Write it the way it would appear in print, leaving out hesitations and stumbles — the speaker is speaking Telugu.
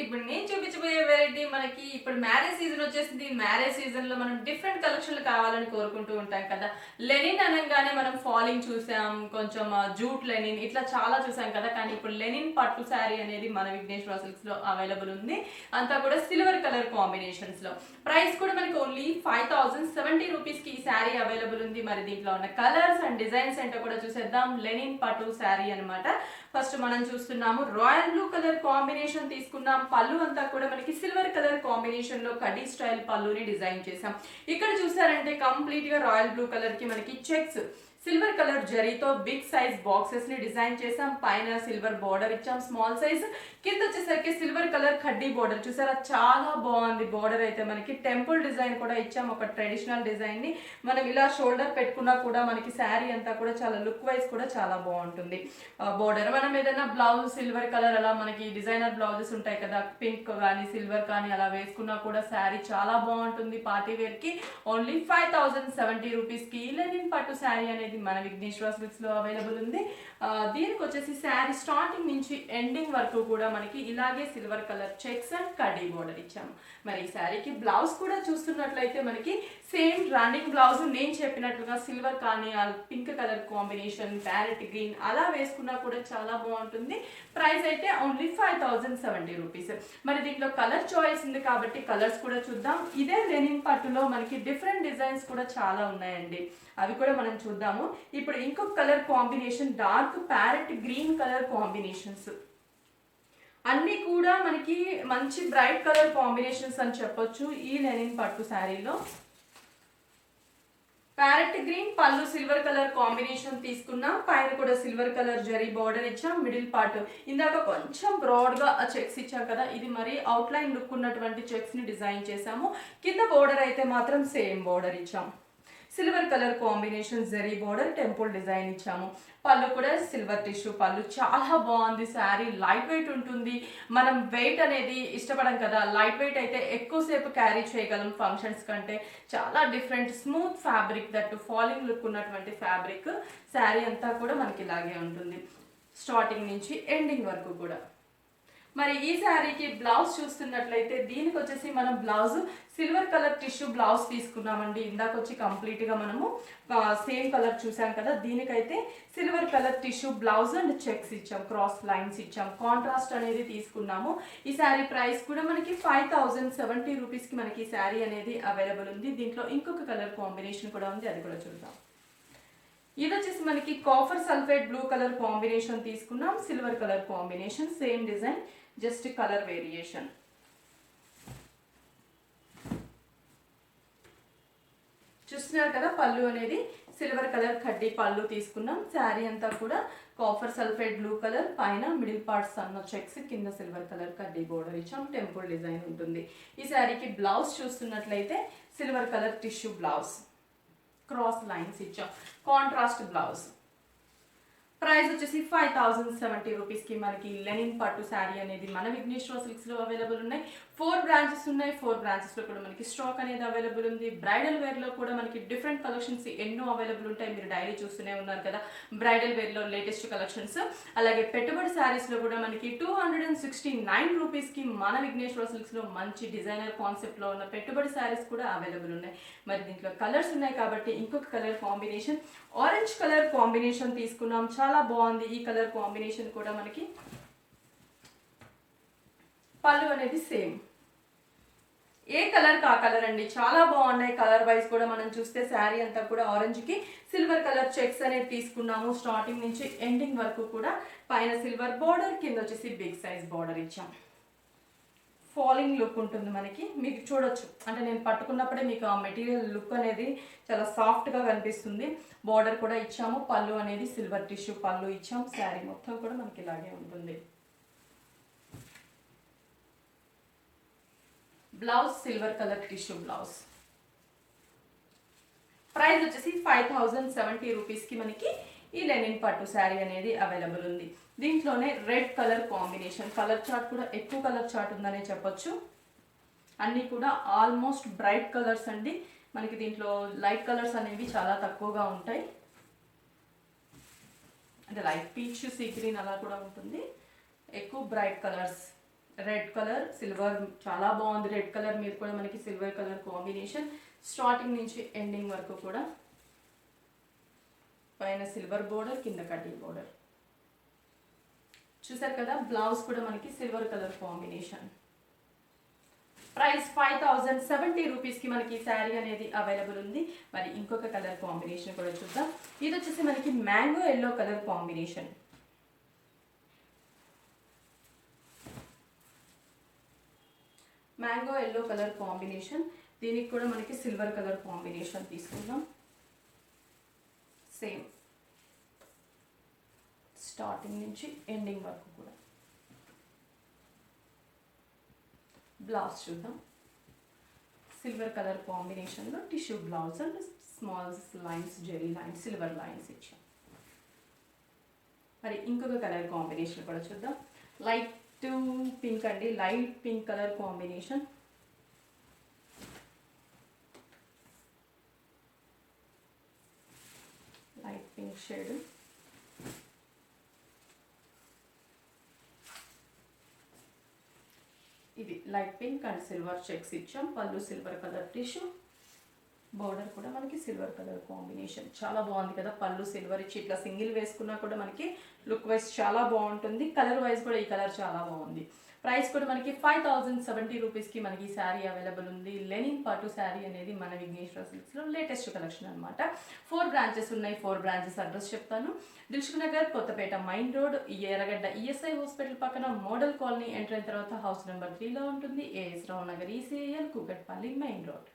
ఇప్పుడు నేను చూపించబోయే వెరైటీ మనకి ఇప్పుడు మ్యారేజ్ సీజన్ వచ్చేసింది. మ్యారేజ్ సీజన్ లో మనం డిఫరెంట్ కలెక్షన్లు కావాలని కోరుకుంటూ ఉంటాం కదా. లెనిన్ అనగానే మనం ఫాలింగ్ చూసాం, కొంచెం జూట్ లెనిన్ ఇట్లా చాలా చూసాం కదా. కానీ ఇప్పుడు లెనిన్ పట్టు శారీ అనేది మన విఘ్నేశ్వర సిల్క్స్ లో అవైలబుల్ ఉంది. అంతా కూడా సిల్వర్ కలర్ కాంబినేషన్స్ లో. ప్రైస్ కూడా మనకి ఓన్లీ 5070 రూపీస్ కి ఈ శారీ అవైలబుల్ ఉంది. మరి దీంట్లో ఉన్న కలర్స్ అండ్ డిజైన్స్ ఏంటో కూడా చూసేద్దాం. లెనిన్ పట్టు శారీ అనమాట. ఫస్ట్ మనం చూస్తున్నాము రాయల్ బ్లూ కలర్ కాంబినేషన్ తీసుకున్నాం. పళ్ళు అంతా కూడా మనకి సిల్వర్ కలర్ కాంబినేషన్ లో కడీ స్టైల్ పళ్ళుని డిజైన్ చేసాం. ఇక్కడ చూసారంటే కంప్లీట్ గా రాయల్ బ్లూ కలర్ కి మనకి చెక్స్ సిల్వర్ కలర్ జరీతో బిగ్ సైజ్ బాక్సెస్ ని డిజైన్ చేసాం. పైన సిల్వర్ బోర్డర్ ఇచ్చాం స్మాల్ సైజ్. కింద వచ్చేసరికి సిల్వర్ కలర్ కడ్డీ బోర్డర్ చూసారా, చాలా బాగుంది. బోర్డర్ అయితే మనకి టెంపుల్ డిజైన్ కూడా ఇచ్చాం. ఒక ట్రెడిషనల్ డిజైన్ ని మనం ఇలా షోల్డర్ పెట్టుకున్నా కూడా మనకి శారీ అంతా కూడా చాలా లుక్ వైజ్ కూడా చాలా బాగుంటుంది. బోర్డర్ మనం ఏదైనా బ్లౌజ్ సిల్వర్ కలర్ అలా మనకి డిజైనర్ బ్లౌజెస్ ఉంటాయి కదా, పింక్ కానీ సిల్వర్ కానీ అలా వేసుకున్నా కూడా శారీ చాలా బాగుంటుంది. పార్టీ వేర్ కి ఓన్లీ 5070 రూపీస్ కి లెనిన్ పట్టు శారీ అనేది మన విఘ్నేశ్వర సిల్క్స్ లో అవైలబుల్ ఉంది. దీనికి వచ్చేసి శారీ స్టార్టింగ్ నుంచి ఎండింగ్ వరకు కూడా మనకి ఇలాగే సిల్వర్ కలర్ చెక్స్ అండ్ కడ్డీ బోర్డర్ ఇచ్చాము. మరి ఈ శారీకి బ్లౌజ్ కూడా చూస్తున్నట్లయితే మనకి సేమ్ రన్నింగ్ బ్లౌజ్ నేను చెప్పినట్లుగా సిల్వర్ కానీ pink colour combination parrot green అలా వేసుకున్నా కూడా చాలా బాగుంటుంది. ప్రైస్ అయితే ఓన్లీ 5070 రూపీస్. మరి దీంట్లో కలర్ చాయిస్ ఉంది కాబట్టి కలర్స్ కూడా చూద్దాం. ఇదే లెనిన్ పట్టులో మనకి డిఫరెంట్ డిజైన్స్ కూడా చాలా ఉన్నాయండి, అవి కూడా మనం చూద్దాము. ఇప్పుడు ఇంకొక colour combination dark parrot green colour combinations అన్ని కూడా మనకి మంచి బ్రైట్ కలర్ కాంబినేషన్స్ అని చెప్పొచ్చు. ఈ లెనిన్ పట్టు శారీలో ప్యారెట్ గ్రీన్ పళ్ళు సిల్వర్ కలర్ కాంబినేషన్ తీసుకున్నాం. పైన కూడా సిల్వర్ కలర్ జరీ బార్డర్ ఇచ్చాం. మిడిల్ పార్ట్ ఇందాక కొంచెం బ్రాడ్ గా చెక్స్ ఇచ్చాం కదా, ఇది మరి అవుట్ లైన్ లుక్ ఉన్నటువంటి చెక్స్ ని డిజైన్ చేసాము. కింద బోర్డర్ అయితే మాత్రం సేమ్ బోర్డర్ ఇచ్చాం. Silver colour combination zari border temple design ఇచ్చాము. పళ్ళు కూడా సిల్వర్ టిష్యూ పళ్ళు, చాలా బాగుంది. శారీ లైట్ వెయిట్ ఉంటుంది. మనం వెయిట్ అనేది ఇష్టపడం కదా, లైట్ వెయిట్ అయితే ఎక్కువసేపు క్యారీ చేయగలం ఫంక్షన్స్ కంటే. చాలా different smooth fabric, that falling look ఉన్నటువంటి ఫ్యాబ్రిక్. శారీ అంతా కూడా మనకి ఇలాగే ఉంటుంది స్టార్టింగ్ నుంచి ఎండింగ్ వరకు కూడా. మరి ఈ శారీకి బ్లౌజ్ చూస్తున్నట్లయితే దీనికి వచ్చేసి మనం blouse silver colour tissue blouse తీసుకున్నామండి. ఇందాక వచ్చి కంప్లీట్ గా మనము సేమ్ కలర్ చూసాం కదా, దీనికైతే silver colour tissue blouse and checks ఇచ్చాం, క్రాస్ లైన్స్ ఇచ్చాం, కాంట్రాస్ట్ అనేది తీసుకున్నాము. ఈ శారీ ప్రైస్ కూడా మనకి 5070 రూపీస్ కి మనకి ఈ శారీ అనేది అవైలబుల్ ఉంది. దీంట్లో ఇంకొక కలర్ కాంబినేషన్ కూడా ఉంది, అది కూడా చూద్దాం. ఇది వచ్చేసి మనకి copper sulphate blue colour combination తీసుకున్నాం. Silver colour combination same design, just colour variation. చూస్తున్నారు కదా, పళ్ళు అనేది సిల్వర్ కలర్ కడ్డీ పళ్ళు తీసుకున్నాం. శారీ అంతా కూడా కాఫర్ సల్ఫేట్ బ్లూ కలర్, పైన మిడిల్ పార్ట్ సన్న చెక్స్, కింద సిల్వర్ కలర్ కడ్డీ బోర్డర్ ఇచ్చాం. టెంపుల్ డిజైన్ ఉంటుంది. ఈ శారీకి బ్లౌజ్ చూస్తున్నట్లయితే silver colour tissue blouse, cross lines ఇచ్చాం, కాంట్రాస్ట్ బ్లౌజ్. ప్రైస్ వచ్చేసి 5070 రూపీస్ కి మనకి లెనిన్ పట్టు శారీ అనేది మన విఘ్నేశ్వర సిల్క్స్ లో అవైలబుల్ ఉన్నాయి. 4 బ్రాంచెస్ ఉన్నాయి. 4 బ్రాంచెస్ లో కూడా మనకి స్టాక్ అనేది అవైలబుల్ ఉంది. బ్రైడల్ వేర్ లో కూడా మనకి డిఫరెంట్ కలెక్షన్స్ ఎన్నో అవైలబుల్ ఉంటాయి. మీరు డైలీ చూస్తూనే ఉన్నారు కదా బ్రైడల్ వేర్ లో లేటెస్ట్ కలెక్షన్స్. అలాగే పెట్టుబడి శారీస్ లో కూడా మనకి 269 రూపీస్ కి మన విఘ్నేశ్వర సిల్క్స్ లో మంచి డిజైనర్ కాన్సెప్ట్ లో ఉన్న పెట్టుబడి శారీస్ కూడా అవైలబుల్ ఉన్నాయి. మరి దీంట్లో కలర్స్ ఉన్నాయి కాబట్టి ఇంకొక colour combination orange colour combination తీసుకున్నాం. చాలా బాగుంది ఈ కలర్ కాంబినేషన్ కూడా. మనకి పళ్ళు అనేది సేమ్, ఏ కలర్ కా కలర్ అండి, చాలా బాగున్నాయి. కలర్ వైజ్ కూడా మనం చూస్తే శారీ అంతా కూడా ఆరెంజ్ కి సిల్వర్ కలర్ చెక్స్ అనేది తీసుకున్నాము. స్టార్టింగ్ నుంచి ఎండింగ్ వరకు కూడా పైన సిల్వర్ బోర్డర్, కింద వచ్చేసి బిగ్ సైజ్ బోర్డర్ ఇచ్చాం. ఫాలింగ్ లుక్ ఉంటుంది మనకి, మీకు చూడొచ్చు. అంటే నేను పట్టుకున్నప్పుడే మీకు ఆ మెటీరియల్ లుక్ అనేది చాలా సాఫ్ట్గా కనిపిస్తుంది. బార్డర్ కూడా ఇచ్చాము. పళ్ళు అనేది సిల్వర్ టిష్యూ పళ్ళు ఇచ్చాం. శారీ మొత్తం కూడా మనకి ఇలాగే ఉంటుంది. Blouse silver colour tissue blouse. Price వచ్చేసి 5070 రూపీస్ కి మనకి ఈ లెనిన్ పట్టు శారీ అనేది అవైలబుల్ ఉంది. దీంట్లోనే red colour combination, colour chart కూడా ఎక్కువ కలర్ చార్ట్ ఉందనే చెప్పొచ్చు. అన్నీ కూడా ఆల్మోస్ట్ బ్రైట్ కలర్స్ అండి. మనకి దీంట్లో లైట్ కలర్స్ అనేవి చాలా తక్కువగా ఉంటాయి. అంటే లైట్ పీచ్, సీ గ్రీన్ అలా కూడా ఉంటుంది. ఎక్కువ bright colours red colour silver చాలా బాగుంది. రెడ్ కలర్ మీద కూడా మనకి సిల్వర్ కలర్ కాంబినేషన్. స్టార్టింగ్ నుంచి ఎండింగ్ వరకు కూడా పైన సిల్వర్ బోర్డర్, కింద కడ్డీ బోర్డర్. చూసారు కదా, బ్లౌజ్ కూడా మనకి సిల్వర్ కలర్ కాంబినేషన్. ప్రైస్ 5070 రూపీస్కి మనకి శారీ అనేది అవైలబుల్ ఉంది. మరి ఇంకొక కలర్ కాంబినేషన్ కూడా చూద్దాం. ఇది వచ్చేసి మనకి mango yellow colour combination. Mango yellow colour combination. దీనికి కూడా మనకి సిల్వర్ కలర్ కాంబినేషన్ తీసుకుందాం. సేమ్ స్టార్టింగ్ నుంచి ఎండింగ్ వరకు కూడా. బ్లౌజ్ చూద్దాం. సిల్వర్ కలర్ కాంబినేషన్లో tissue blouse and small lines, zari lines, silver lines ఇచ్చాం. మరి ఇంకొక కలర్ కాంబినేషన్ కూడా చూద్దాం. లైట్ పింక్ అండి, light pink colour combination. Light pink shade. ఇది light pink and silver checks ఇచ్చాం. పళ్ళు సిల్వర్ కలర్ టిష్యూ, బోర్డర్ కూడా మనకి సిల్వర్ కలర్ కాంబినేషన్. చాలా బాగుంది కదా, పళ్ళు సిల్వర్ ఇచ్చి ఇట్లా సింగిల్ వేసుకున్నా కూడా మనకి లుక్ వైజ్ చాలా బాగుంటుంది. కలర్ వైజ్ కూడా ఈ కలర్ చాలా బాగుంది. ప్రైస్ కూడా మనకి 5070 రూపీస్కి మనకి ఈ శారీ అవైలబుల్ ఉంది. లెనిన్ పట్టు శారీ అనేది మన విఘ్నేశ్వర సిల్క్స్లో లేటెస్ట్ కలెక్షన్ అనమాట. 4 బ్రాంచెస్ ఉన్నాయి. 4 బ్రాంచెస్ అడ్రస్ చెప్తాను. Dilsukh Nagar, Kothapet main road, Erragadda ESI hospital పక్కన మోడల్ కాలనీ ఎంటర్ అయిన తర్వాత హౌస్ నెంబర్ 3లో ఉంటుంది. AS Rao Nagar, ECIL, Kukatpally main road.